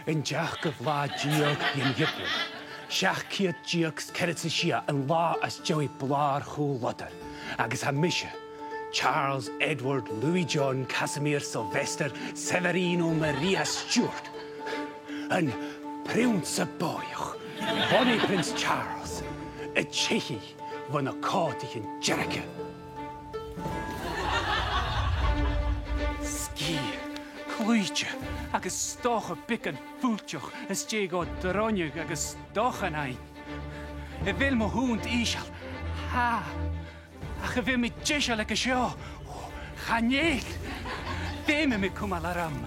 in deach go bhlá díog in Ypres. Seach ciad díog cleasaichean an lá as Joey Blár Chó Lotter, agus ha mise. Charles Edward Louis John Casimir Sylvester Severino Maria Stuart. An Prince Boioch, Bonnie Prince Charles, a Chechi van a cátig in Jericho. Ski, Cluiche, agus stocha bic an fúlteach, as Diego Dronjug agus dochanai. E vil mo húnt ishal, ha, ach e vil mi dishal ag a seo, chanéig, déime mi cumalaram.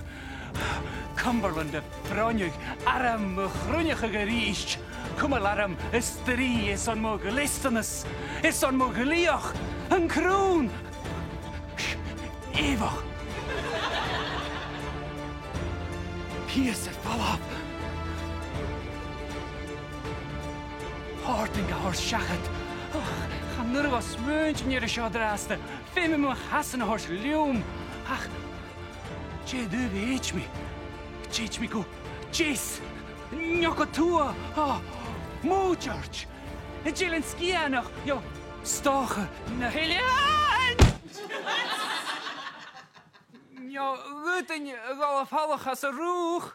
Cumberland a Bronjug, aram a chrúneach ag a ríist, cumalaram is trí is an mo galistanas, is an mo galíoch, an crún. Éivach. Pies at follow-up. Horting a horse shachat. Chan nur was smooch near a show draste. Femme mo hassen a horse lium. Ach, che du beach me. Cheech me go. Chis. Nyoko tua. Mo church. A jillen skianach. Yo, stoche. Na helian. Yo, rutin go afhallig as a roeg.